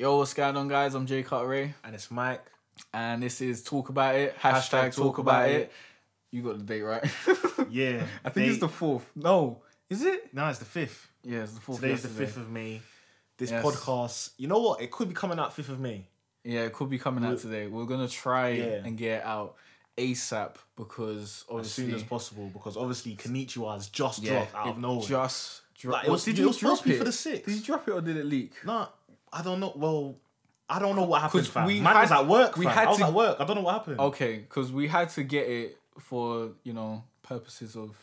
Yo, what's going on, guys? I'm Jay Cartere. And it's Mike. And this is Talk About It. Hashtag Talk About It. You got the date right. Yeah. I think it's the 4th. No. Is it? No, it's the 5th. Yeah, it's the 4th. Today's the 5th of May. This podcast, you know what? It could be coming out 5th of May. Yeah, it could be coming out today. We're going to try and get it out ASAP because obviously... As soon as possible, because obviously Konnichiwa has just dropped out of nowhere. Just dropped. Like, it was supposed to be for the 6th. Did you drop it or did it leak? No, I don't know. Well, I don't know what happened, fam. Man was at work, fam. I was at work. I don't know what happened. Okay, because we had to get it for, purposes of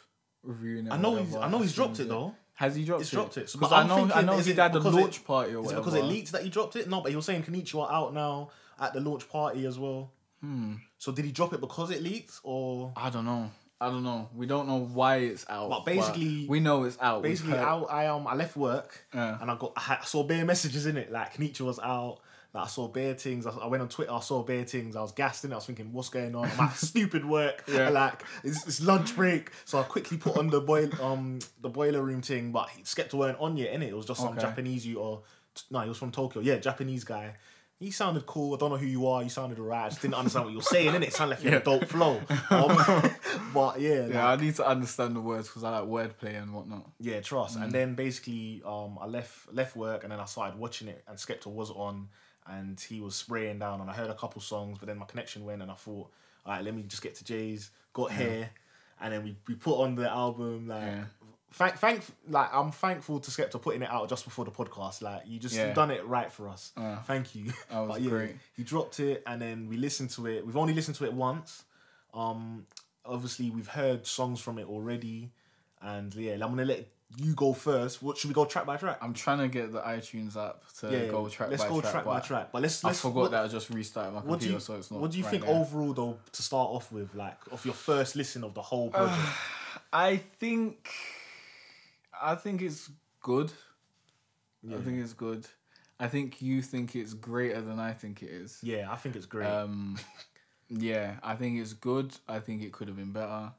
reviewing it. I know he's dropped it, though. Has he dropped it? He's dropped it. So, because I know he had the launch party or whatever. Is it because it leaked that he dropped it? No, but he was saying Konnichiwa out now at the launch party as well. So did he drop it because it leaked or? I don't know. We don't know why it's out. But basically, we know it's out. Basically, I left work and I saw bare messages in it like Konnichiwa's out. Like, I saw bare things. I went on Twitter. I saw bare things. I was gassed in it. I was thinking, what's going on? I'm at stupid work. Like it's lunch break. So I quickly put on the boiler room thing. But Skepta weren't on yet. Innit? It was just some Japanese he was from Tokyo. Yeah, Japanese guy. He sounded cool. I don't know who you are. You sounded alright. I just didn't understand what you were saying. Innit? It sounded like you had a dope flow. But yeah, I need to understand the words because I like wordplay and whatnot. Yeah, trust. And then basically, I left work and then I started watching it. And Skepta was on. And he was spraying down, and I heard a couple songs, but then my connection went, and I thought, all right, let me just get to Jay's. Got here, and then we put on the album. Like, I'm thankful to Skepta putting it out just before the podcast. Like, you've done it right for us. Thank you. That was great. He dropped it, and then we listened to it. We've only listened to it once. Obviously, we've heard songs from it already, and I'm gonna let you go first. What should we go track by track? I'm trying to get the iTunes app to go track by track. Let's go track by track. But I forgot that I just restarted my computer, so it's not. What do you think overall, though, to start off with, like, of your first listen of the whole project? I think it's good. Yeah. I think it's good. I think you think it's greater than I think it is. Yeah, I think it's great. Yeah, I think it's good. I think it could have been better.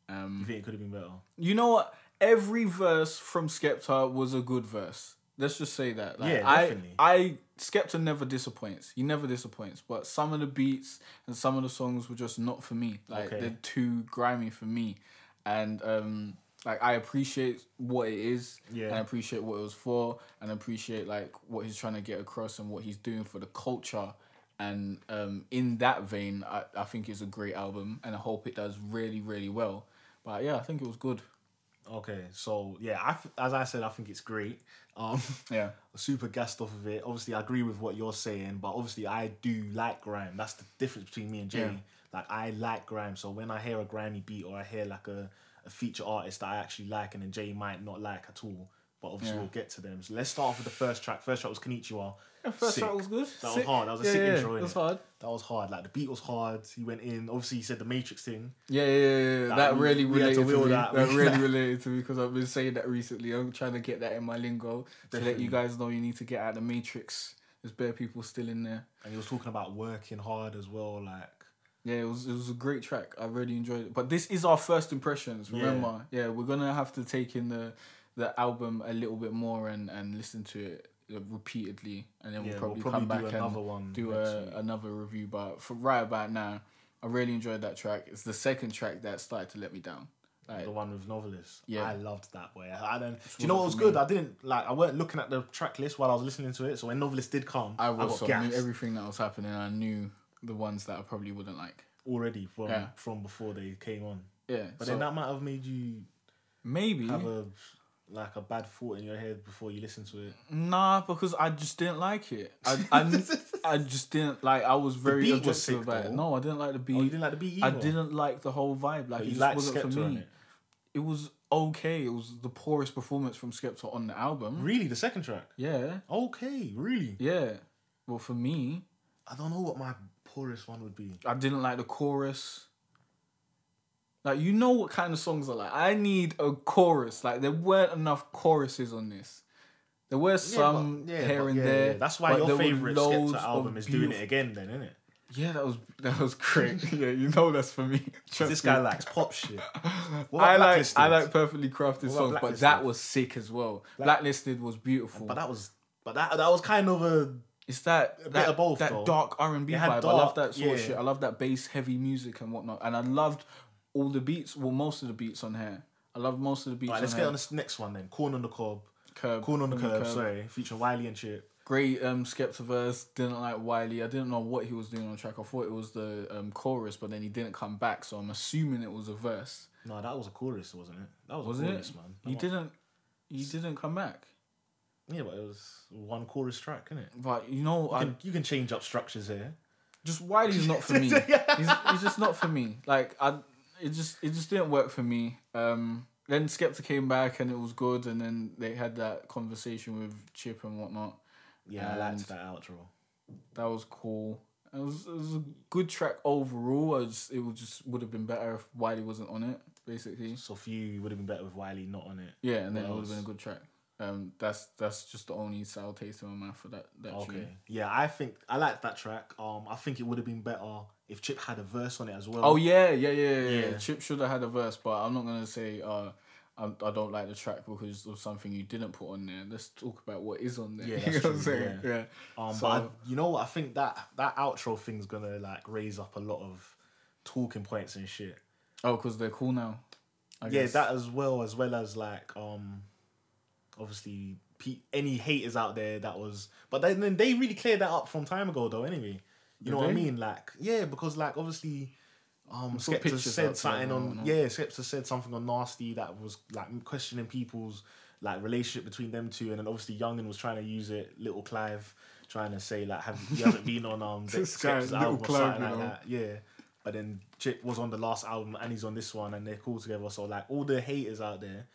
You think it could have been better? You know what? Every verse from Skepta was a good verse. Let's just say that. Like, yeah, definitely. Skepta never disappoints. He never disappoints. But some of the beats and some of the songs were just not for me. Like, they're too grimy for me. And I appreciate what it is. Yeah. And I appreciate what it was for. And I appreciate like what he's trying to get across and what he's doing for the culture. And in that vein, I think it's a great album. And I hope it does really, really well. But yeah, I think it was good. Okay, so yeah, as I said, I think it's great. Super gassed off of it. Obviously, I agree with what you're saying, but obviously, I do like grime. That's the difference between me and Jay. Yeah. Like, I like grime, so when I hear a grimy beat or I hear like a feature artist that I actually like, and then Jay might not like at all, but obviously we'll get to them. So let's start off with the first track. First track was Konnichiwa. Yeah, first track was good. That was hard. That was a sick intro. It was hard. That was hard. Like, the beat was hard. He went in. Obviously, he said the Matrix thing. Yeah. That really related to me. That really related to me because I've been saying that recently. I'm trying to get that in my lingo to let you guys know you need to get out of the Matrix. There's bare people still in there. And he was talking about working hard as well. Like, yeah, it was a great track. I really enjoyed it. But this is our first impressions. Remember, we're gonna have to take in the album a little bit more and listen to it repeatedly, and then we'll probably come back and do another review. But for right about now, I really enjoyed that track. It's the second track that started to let me down. Like, the one with Novelist. Yeah, I loved that boy. Do you know what was good? I weren't looking at the track list while I was listening to it. So when Novelist did come, I knew everything that was happening. I knew the ones that I probably wouldn't like already from before they came on. Yeah, but then that might have made you maybe have a bad thought in your head before you listen to it. Nah, because I just didn't like it. I just didn't like. I was very objective about it. No, I didn't like the beat. Oh, you didn't like the beat either? I didn't like the whole vibe. Like, it just wasn't for me. It was okay. It was the poorest performance from Skepta on the album. Really, the second track? Yeah. Okay, really? Yeah. Well, for me, I don't know what my poorest one would be. I didn't like the chorus. Like, you know what kind of songs are like. I need a chorus. Like, there weren't enough choruses on this. There were some here and there. That's why your favourite Skepta album is doing it again then, isn't it? Yeah, that was great. Yeah, you know that's for me. This guy likes pop shit. I like perfectly crafted songs, but that was sick as well. Blacklisted was beautiful. But that was kind of It's that bit of both, that though. dark R&B It had vibe. dark, I love that sort of yeah. shit. I love that bass heavy music and whatnot. And I loved all the beats. Well, most of the beats on here. I love most of the beats. Right, on let's here. get on this next one then. Corn on the Cob. Curb. Corn on the Curb. Sorry, featuring Wiley and Chip. Great Skepta verse. Didn't like Wiley. I didn't know what he was doing on the track. I thought it was the chorus, but then he didn't come back. So I'm assuming it was a verse. No, that was a chorus, wasn't it? That was Was a chorus, it? man. He didn't come back. Yeah, but it was one chorus track, innit? But you know, You can change up structures here. just Wiley's not for me. He's just not for me. Like it just didn't work for me. Then Skepta came back and it was good, and then they had that conversation with Chip and whatnot. Yeah, I liked that outro. That was cool. It was a good track overall. It would have been better if Wiley wasn't on it, basically. So for you, it would have been better with Wiley not on it. Yeah, and then it would have been a good track. That's just the only sour taste in my mouth for that Okay. tune. Yeah, I like that track. I think it would have been better if Chip had a verse on it as well. Oh yeah. Chip should have had a verse, but I'm not gonna say I don't like the track because of something you didn't put on there. Let's talk about what is on there. Yeah, You that's know what I'm true, saying? Yeah. But you know what? I think that outro thing's gonna like raise up a lot of talking points and shit. Oh, because they're cool now. I Yeah, guess. that as well as like obviously any haters out there that was, but then they really cleared that up from time ago though. Anyway, you know what I mean? Like because like obviously. Skepta said something on Skepta said something on Nasty that was like questioning people's like relationship between them two, and then obviously Youngin was trying to use it. Little Clive trying to say like you haven't been on Skepta's album or something like that. Yeah, but then Chip was on the last album and he's on this one, and they're cool together. So like all the haters out there,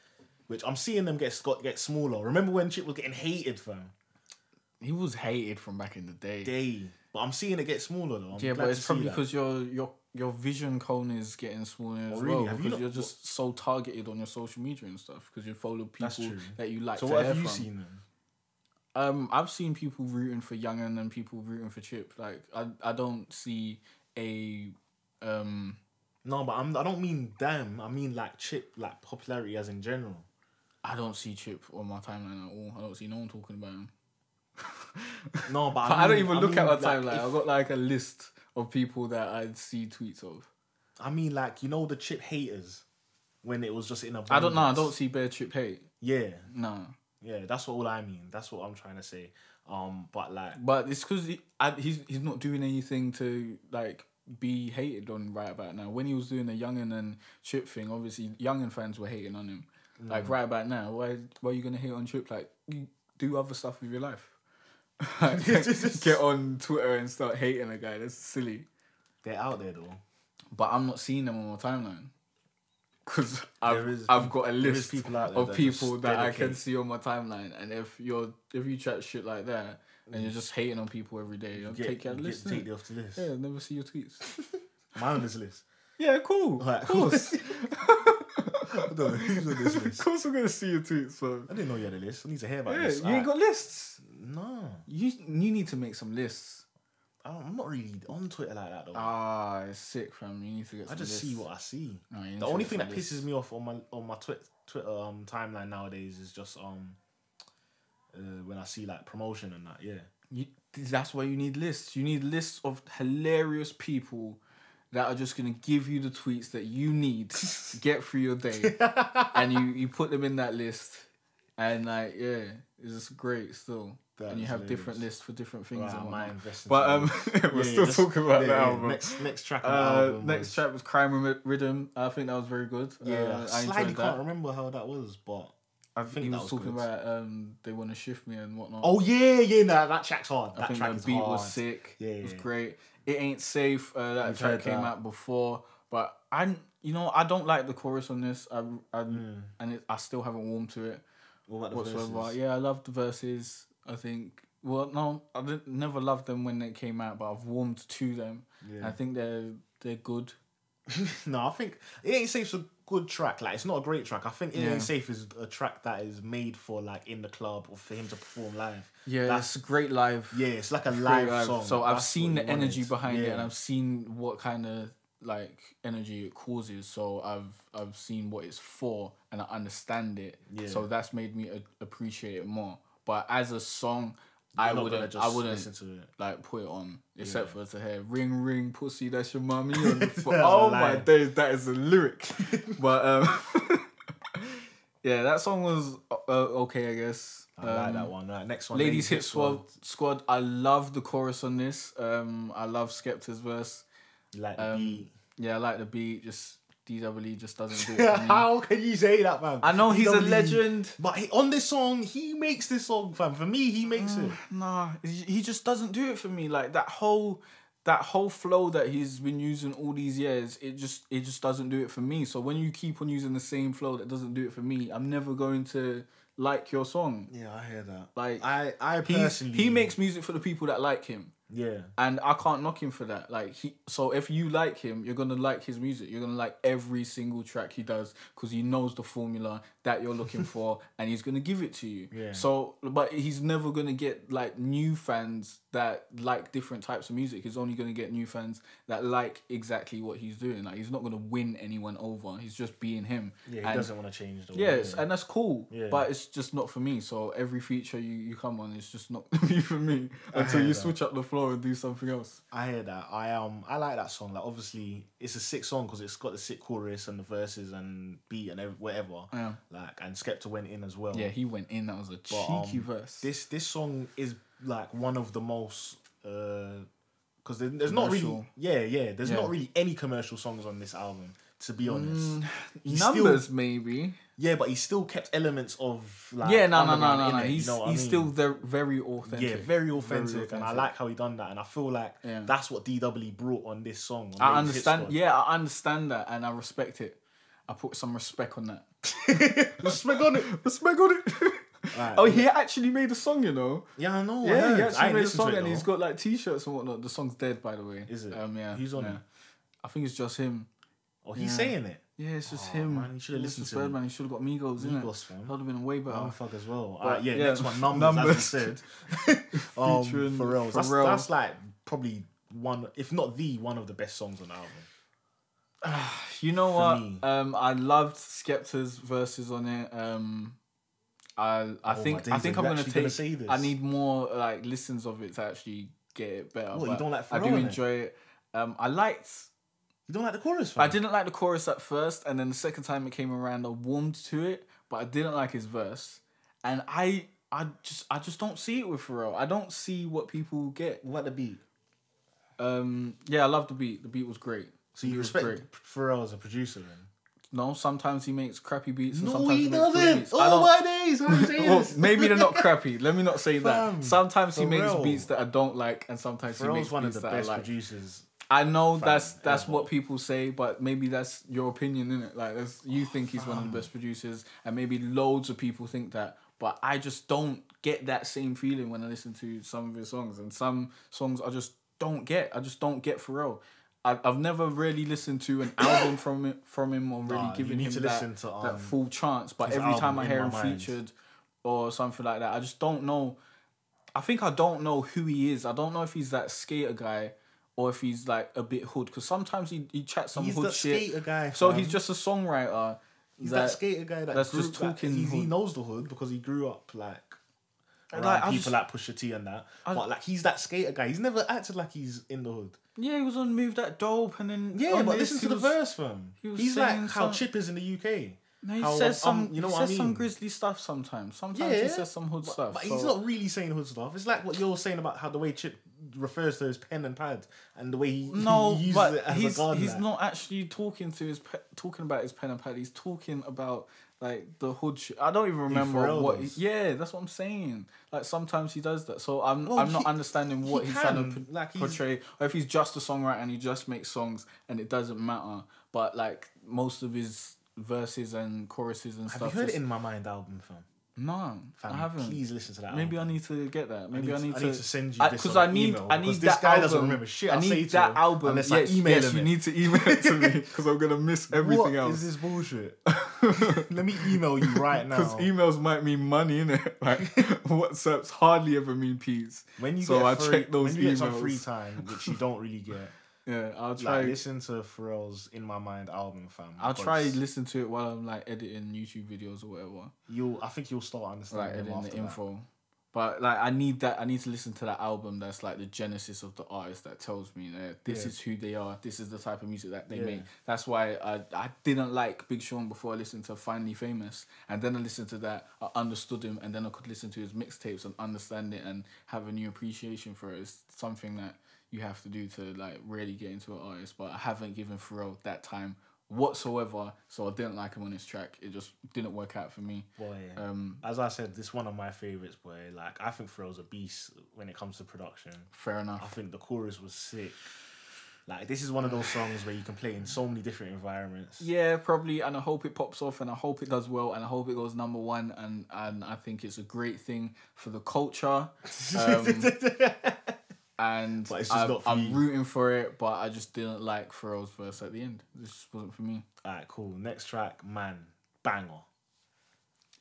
which I'm seeing them get smaller. Remember when Chip was getting hated, fam? He was hated from back in the day. But I'm seeing it get smaller though. But it's probably because your vision cone is getting smaller as well. Because you're just so targeted on your social media and stuff. Because you follow people that you like. So what have you seen then? I've seen people rooting for Youngin and people rooting for Chip. Like I don't see a No, but I don't mean them. I mean like Chip, like popularity as in general. I don't see Chip on my timeline at all. I don't see no one talking about him. No, but I don't even look at my timeline. I've got like a list of people that I'd see tweets of. I mean, like, you know the Chip haters when it was just in a. I don't know. I don't see bare Chip hate. Yeah. No. Yeah, that's all I mean. That's what I'm trying to say. But it's because he's not doing anything to like be hated on right about now. When he was doing the Youngin and Chip thing, obviously Youngin fans were hating on him. Like right about now, why are you gonna hate on Chip? Like you do other stuff with your life. Get on Twitter and start hating a guy. That's silly. They're out there though. But I'm not seeing them on my timeline. Because I've got a list of people that I can see on my timeline. And if you chat shit like that and you're just hating on people every day, you'll take your list. Take it off the list. Yeah, never see your tweets. Am I on this list? Yeah, cool. Right, of course. No, who's on this list? Of course I'm going to see your tweets, so. I didn't know you had a list. I need to hear about this. You ain't got lists. No. You need to make some lists. I'm not really on Twitter like that though. It's sick, fam. You need to get some lists. See what I see. No, the only thing that pisses me off on my Twitter timeline nowadays is just when I see like promotion and that. Yeah. That's why you need lists. You need lists of hilarious people that are just going to give you the tweets that you need to get through your day. And you put them in that list. And like, yeah, it's just great still. And you have hilarious. Different lists for different things. Right, but we're still talking about the album. Next track on the album. Next track was Crime Rhythm. I think that was very good. Yeah, I slightly can't remember how that was, but I think he was talking about they want to shift me and whatnot. Oh yeah, that track's hard. I think the beat was sick. Yeah, it was great. It Ain't Safe. That track came out before, but I don't like the chorus on this. I still haven't warmed to it. What about the verses? Yeah, I love the verses. I think. Well, no, never loved them when they came out, but I've warmed to them. Yeah. I think they're good. No, I think It Ain't Safe's a good track. Like, it's not a great track. I think It Ain't Safe is a track that is made for like in the club or for him to perform live. Yeah, it's a great live. Yeah, it's like a live song. So I've seen the energy behind it, and I've seen what kind of like energy it causes. So I've seen what it's for, and I understand it. Yeah. So that's made me appreciate it more. But as a song, I wouldn't listen to it. Like put it on, except for to hear "Ring Ring Pussy, that's your mommy." Oh my days, that is a lyric. But yeah, that song was okay, I guess. I like that one. Next one, Ladies Hit Squad. I love the chorus on this. I love Skepta's verse. You like the beat? Yeah, I like the beat. Just DWE just doesn't do it for me. How can you say that, fam? I know he's a legend, but on this song, he makes this song, fam. For me, he makes it. Nah, he just doesn't do it for me. Like that whole flow that he's been using all these years, it just doesn't do it for me. So when you keep on using the same flow that doesn't do it for me, I'm never going to like your song. Yeah, I hear that. Like I personally, he makes music for the people that like him. Yeah. And I can't knock him for that. Like so if you like him, you're gonna like his music. You're gonna like every single track he does because he knows the formula that you're looking for, and he's gonna give it to you. Yeah. So, but he's never gonna get like new fans that like different types of music. He's only gonna get new fans that like exactly what he's doing. Like he's not gonna win anyone over. He's just being him. Yeah, he doesn't want to change the world. Yes, and that's cool. Yeah. But it's just not for me. So every feature you come on, it's just not for me until you switch up the flow and do something else. I hear that. I like that song. Like obviously it's a sick song because it's got the sick chorus and the verses and beat and whatever. Yeah. Like and Skepta went in as well. Yeah, he went in. That was a cheeky verse. This song is like one of the most because there's not really there's not really any commercial songs on this album, to be honest. Numbers maybe. Yeah, but he still kept elements of like no. He's still very authentic. Yeah, very authentic, and I like how he done that. And I feel like that's what DWE brought on this song. I understand. Yeah, I understand that, and I respect it. I put some respect on that. Respect on it. Right, oh, he actually made a song, you know. Yeah, I know. Yeah, he actually made a song, and he's got like T-shirts and whatnot. The song's dead, by the way. Is it? Yeah. Who's on it? I think it's just him. Oh, he's saying it. Yeah, it's just him. Man, you should have listened to him. Man, he should have got Migos, innit? That would have been way better. Oh, fuck as well. But, next one, Numbers. As you said. Pharrell. That's like probably one, if not the one of the best songs on the album. You know what? I loved Skepta's verses on it. I think I'm gonna take. I need more like listens of it to actually get it better. What, you don't like Pharrell? I do enjoy it. I liked. You don't like the chorus? I didn't like the chorus at first, and then the second time it came around, I warmed to it, but I didn't like his verse, and I just don't see it with Pharrell. I don't see what people get. What the beat? Yeah, I love the beat. The beat was great. So you respect Pharrell as a producer then? No, sometimes he makes crappy beats. And no, sometimes he doesn't. Oh my days! How you saying this? Maybe they're not crappy. Let me not say that. Sometimes he makes beats that I don't like, and sometimes he makes one beats of the that best I like. Producers. I know that's what people say, but maybe that's your opinion, innit? Like you think he's one of the best producers, and maybe loads of people think that. But I just don't get that same feeling when I listen to some of his songs, and some songs I just don't get. I just don't get Pharrell. I've never really listened to an album from him or really given him that full chance. But every time I hear him featured or something like that, I just don't know. I think I don't know who he is. I don't know if he's that skater guy or if he's like a bit hood. Because sometimes he chats some hood shit. He's the skater guy. So he's just a songwriter. He's that skater guy that's just talking. He knows the hood because he grew up like people like Pusha T and that. But like he's that skater guy. He's never acted like he's in the hood. Yeah, he was on Move That Dope, and then but listen to the verse from. He's like how Chip is in the UK. No, he says some. You know what I mean? Some grizzly stuff sometimes. Sometimes he says some hood stuff. But he's not really saying hood stuff. It's like what you're saying about how the way Chip refers to his pen and pad and the way he uses it as a guard. He's not actually talking about his pen and pad. He's talking about like the hood shit. I don't even remember what. That's what I'm saying. Like sometimes he does that. So I'm not understanding what he's trying to portray, or if he's just a songwriter and he just makes songs and it doesn't matter. But like most of his verses and choruses and stuff. Have you heard it In My Mind album, fam? No, fam, I haven't. Please listen to that. Maybe album. I need to get that. Maybe I need to send you this because I need this that guy album. Doesn't remember shit. I need that album. Unless I email him. You need to email it to me because I'm gonna miss everything else. What is this bullshit? Let me email you right now. Because emails might mean money, innit? Like WhatsApps hardly ever mean peas. When you check those emails. Get some free time, which you don't really get. Yeah, I'll try. Listen to Pharrell's In My Mind album, fam. I'll try listen to it while I'm like editing YouTube videos or whatever. I think you'll start understanding. Like editing the info. But like I need to listen to that album that's like the genesis of the artist that tells me that this is who they are, this is the type of music that they make. That's why I didn't like Big Sean before I listened to Finally Famous, and then I listened to that, I understood him, and then I could listen to his mixtapes and understand it and have a new appreciation for it. It's something that you have to do to like really get into an artist, but I haven't given Pharrell that time whatsoever, so I didn't like him on this track. It just didn't work out for me. Boy, as I said, this is one of my favourites, boy. Like, I think Pharrell's a beast when it comes to production. Fair enough. I think the chorus was sick. Like, this is one of those songs where you can play in so many different environments. Yeah, probably, and I hope it pops off, and I hope it does well, and I hope it goes number one, and I think it's a great thing for the culture. And I'm rooting for it, but I just didn't like Pharrell's verse at the end. This just wasn't for me. Alright, cool. Next track, Man. Banger.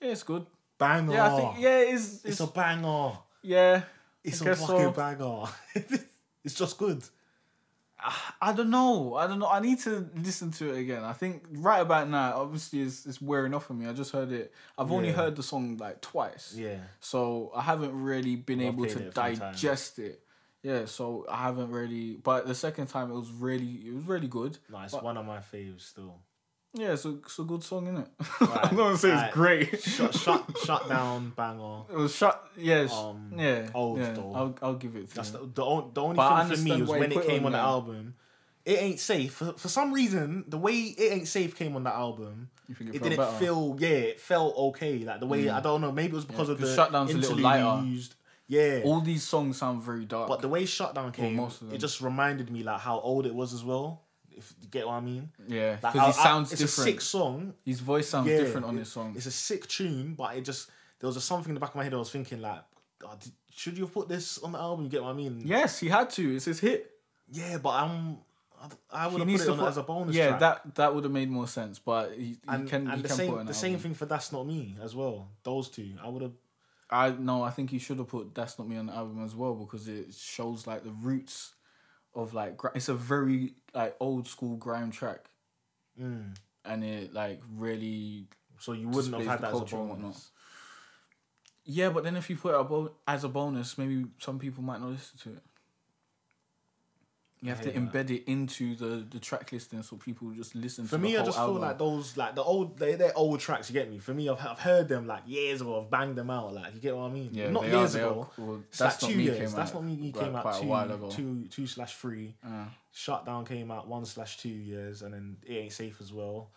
Yeah, it's good. Banger. Yeah, I think, yeah, it's a banger. Yeah. It's a fucking banger. It's just good. I don't know. I need to listen to it again. I think right about now, obviously, it's wearing off on me. I just heard it. I've only heard the song like twice. Yeah. So I haven't really been able to digest it. Yeah, so I haven't really. But the second time, it was really good. No, it's one of my faves still. Yeah, it's a good song, isn't it? Right, I'm not gonna say it's great. Shut down, banger. It was shut. Yes. Yeah. Old though. I'll give it to you. The only thing for me was when it came on the album. It Ain't Safe. For some reason, the way It Ain't Safe came on the album, it didn't feel. Yeah, it felt okay. Like the way I don't know. Maybe it was because of the Shutdown's a little lighter. Used. Yeah. All these songs sound very dark. But the way Shutdown came, it just reminded me like how old it was as well. If you get what I mean. Yeah. Because he sounds different. It's a sick song. His voice sounds different on this song. It's a sick tune, but there was just something in the back of my head I was thinking like, should you have put this on the album? You get what I mean? Yes, he had to. It's his hit. Yeah, but I would have put it on as a bonus track. Yeah, that would have made more sense. But the same thing for That's Not Me as well. Those two, I would have. I think he should have put That's Not Me on the album as well, because it shows like the roots of like it's a very like old school grime track, and it like really. So you wouldn't have had that as a bonus. Yeah, but then if you put it as a bonus, maybe some people might not listen to it. You have to embed it into the track listing so people just listen to the whole album. For me, I just feel like those, like they're old tracks, you get me? For me, I've heard them like years ago, I've banged them out, like, you get what I mean? Yeah, not years ago. It's like 2 years. That's Not Me came out quite a while ago. 2/3. Shutdown came out 1/2 years, and then It Ain't Safe as well.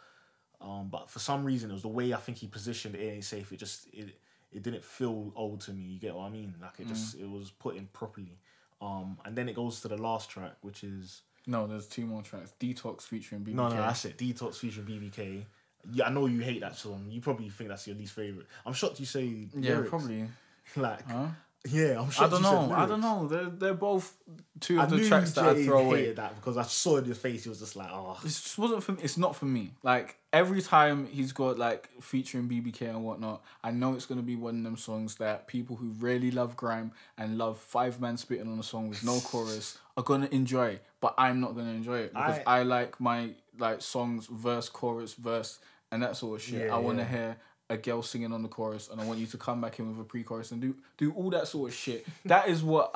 But for some reason, it was the way I think he positioned It Ain't Safe. It didn't feel old to me, you get what I mean? Like it was put in properly. And then it goes to the last track, which is... No, there's 2 more tracks. Detox featuring BBK. No, that's it. Detox featuring BBK. Yeah, I know you hate that song. You probably think that's your least favourite. I'm shocked you say lyrics. Probably. Like... Huh? Yeah, I'm shocked I don't know. They're both 2 of the tracks that I throw away. I hated that because I saw in your face, he was just like, oh... It just wasn't for me. It's not for me. Like, every time he's got, like, featuring BBK and whatnot, I know it's going to be one of them songs that people who really love grime and love 5-man spitting on a song with no chorus are going to enjoy. But I'm not going to enjoy it because I like my, like, songs, verse, chorus, verse, and that sort of shit. Yeah, I want to hear a girl singing on the chorus, and I want you to come back in with a pre-chorus and do all that sort of shit. That is what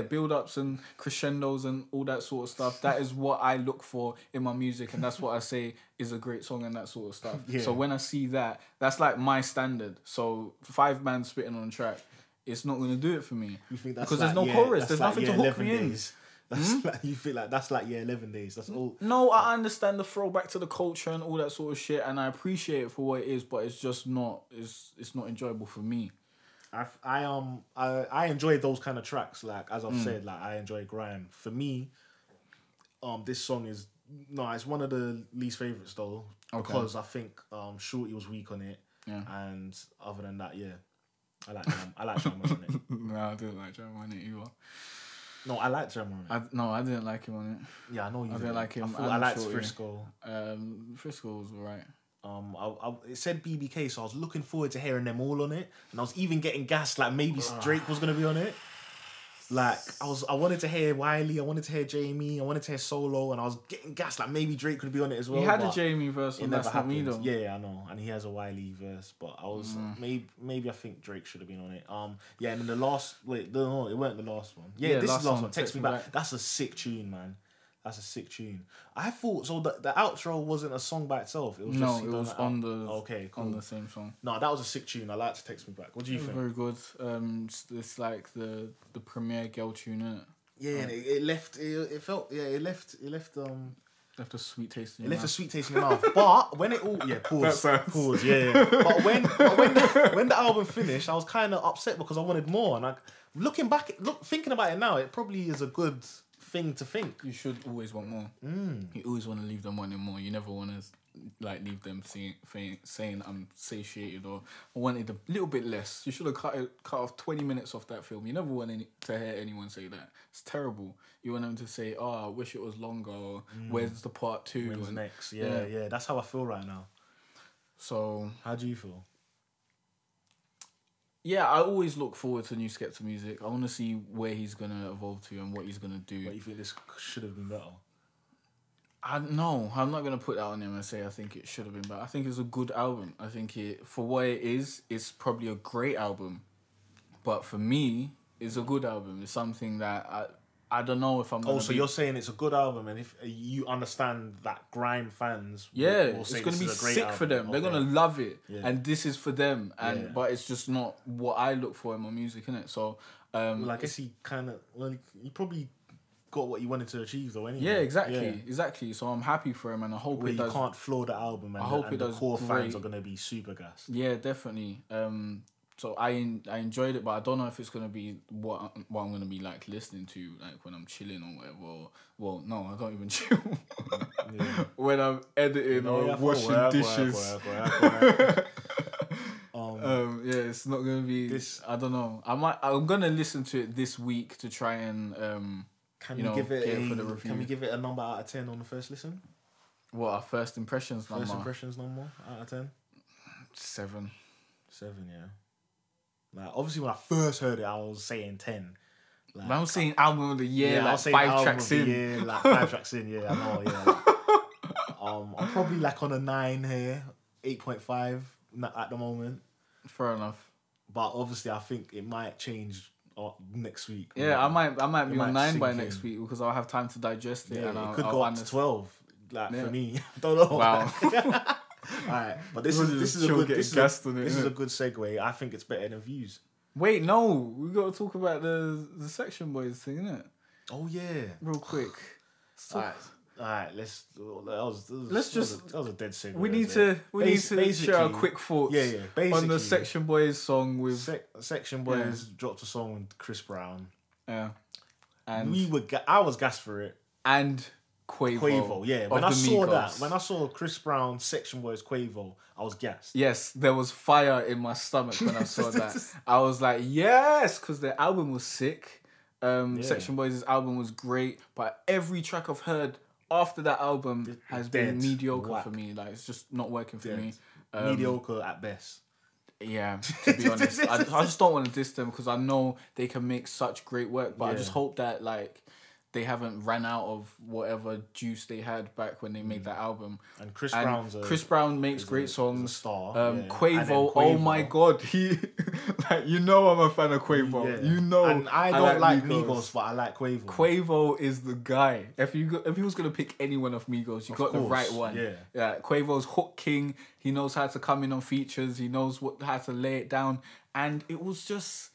build-ups and crescendos and all that sort of stuff. That is what I look for in my music, and that's what I say is a great song and that sort of stuff. Yeah. So when I see that, that's like my standard. So 5-man spitting on a track, it's not going to do it for me. You think that's because there's no chorus, there's nothing to hook me in. That's like, you feel like that's like 11 days. That's all. No, I understand the throwback to the culture and all that sort of shit, and I appreciate it for what it is, but it's just not. It's not enjoyable for me. I enjoy those kind of tracks. Like as I've said, like I enjoy grime. For me, this song is it's one of the least favorites though, because I think Shorty was weak on it, and other than that, I like Jam on it. No, I didn't like Jam on it either. No, I liked Jam on it. I didn't like him on it. Yeah, I know you didn't like him. I liked Frisco. Frisco was alright. It said BBK, so I was looking forward to hearing them all on it, and I was even getting gassed like maybe Drake was gonna be on it. Like I wanted to hear Wiley, I wanted to hear Jamie, I wanted to hear Solo, and I was getting gassed. Like maybe Drake could be on it as well. He had a Jamie verse on That's Not Me though. Yeah, I know, and he has a Wiley verse, but I was maybe I think Drake should have been on it. Yeah, and then the last no, it weren't the last one. Yeah, this is the last one. Text Me Back. That's a sick tune, man. That's a sick tune. I thought so. The outro wasn't a song by itself. It was on the cool. On the same song. No, that was a sick tune. I like to Text Me Back. What do you think? Very good. It's like the premiere girl tune, innit? Yeah, and it left. It felt. Yeah, it left. Left a sweet taste in your mouth. Left a sweet taste in your mouth. But when it all pause. Yeah. But when the album finished, I was kind of upset because I wanted more. And thinking about it now, it probably is a good thing to think. You should always want more. You always want to leave them wanting more. You never want to leave them saying I'm satiated or I wanted a little bit less. You should have cut off 20 minutes off that film. You never want to hear anyone say that. It's terrible. You want them to say, I wish it was longer, or where's the part 2? When's next? Yeah. That's how I feel right now. So how do you feel? Yeah, I always look forward to new Skepta music. I want to see where he's going to evolve to and what he's going to do. But you think this should have been better? No, I'm not going to put that on him and say I think it should have been better. I think it's a good album. I think for what it is, it's probably a great album. But for me, it's a good album. It's something that I don't know if I'm going to so you're saying it's a good album, and if you understand that grime fans will say it's going to be sick album for them. Okay. They're going to love it. Yeah. And this is for them. But it's just not what I look for in my music, innit? So I guess he probably got what he wanted to achieve though anyway. Yeah, exactly. So I'm happy for him, and I hope it does. You can't flaw the album, and I hope the core fans are going to be super gassed. Yeah, definitely. So I enjoyed it, but I don't know if it's gonna be what I'm gonna be like listening to like when I'm chilling or whatever. Well, no, I don't even chill. When I'm editing or washing dishes. It's not gonna be. I don't know. I'm gonna listen to it this week to try and Can we give it a number out of 10 on the first listen? What, our first impressions number? First impressions number out of 10? 7. 7, yeah. Like, obviously, when I first heard it, I was saying 10. Like, I was saying album of the year, like 5 tracks in. Year, like 5 tracks in, yeah, I know, yeah. I'm probably like on a 9 here, 8.5 at the moment. Fair enough. But obviously, I think it might change next week. Yeah, I might be on 9 by next week because I'll have time to digest it. Yeah, and it could go up to 12, for me. I don't know. Wow. Alright, but this is a good segue. I think it's better than Views. Wait, no, we got to talk about the Section Boys thing, innit? Oh yeah, real quick. Alright, that was a dead segue. We need to share our quick thoughts. Basically, on the Section Boys song with Section Boys dropped a song with Chris Brown. Yeah, and I was gassed for it. And Quavo, yeah. When I saw Chris Brown, Section Boys, Quavo, I was gassed. Yes, there was fire in my stomach when I saw that. I was like, yes, because their album was sick. Section Boys' album was great, but every track I've heard after that album has been mediocre for me. Like, it's just not working for me. Mediocre at best. Yeah, to be honest. I just don't want to diss them because I know they can make such great work, but I just hope that, like, they haven't ran out of whatever juice they had back when they made that album. And Chris Brown makes great songs. A star. Quavo, oh my god, he like I'm a fan of Quavo. Yeah. And I don't like Migos, but I like Quavo. Quavo is the guy. If he was gonna pick anyone off Migos, you got the right one. Yeah. Quavo's hook king. He knows how to come in on features. He knows how to lay it down, and it was just.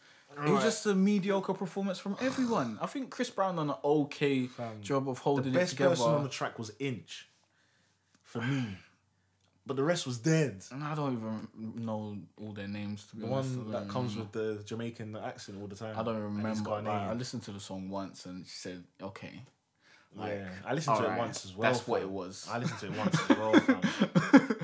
It was just a mediocre performance from everyone. I think Chris Brown done an okay job of holding it together. The best person on the track was Inch, for me. But the rest was dead. And I don't even know all their names, to be honest. The one that comes with the Jamaican accent all the time. I don't remember. I listened to the song once and she said, okay. Like, I listened to it once as well. That's what it was. I listened to it once as well, fam.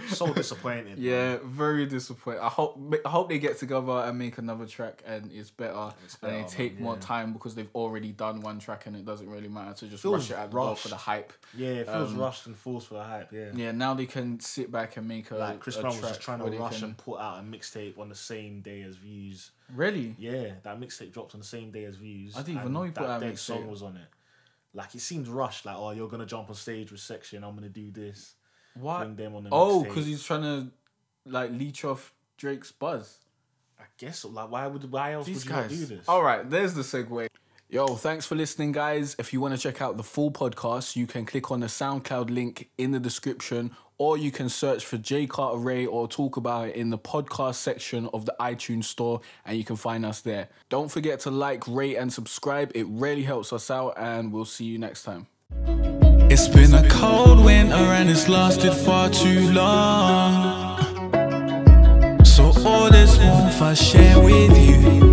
So disappointed. Yeah, man. Very disappointed. I hope they get together and make another track and it's better. And they take more time because they've already done one track and it doesn't really matter to just rush it at the door for the hype. Yeah, it feels rushed and forced for the hype. Yeah. Yeah, now they can sit back and make like Chris Brown was just trying to rush and put out a mixtape on the same day as Views. Really? Yeah, that mixtape dropped on the same day as Views. I didn't even know he put out a mixtape. Song was on it. Like, it seemed rushed. Like, oh, you're gonna jump on stage with Section. I'm gonna do this. What? Bring them on the mixtape. Because he's trying to like leech off Drake's buzz. I guess so. Like, why else would you not do this? All right, there's the segue. Yo, thanks for listening, guys. If you want to check out the full podcast, you can click on the SoundCloud link in the description, or you can search for Jay Cartere or talk about it in the podcast section of the iTunes store, and you can find us there. Don't forget to like, rate, and subscribe. It really helps us out, and we'll see you next time. It's been a cold winter and it's lasted far too long. So all this warmth I share with you.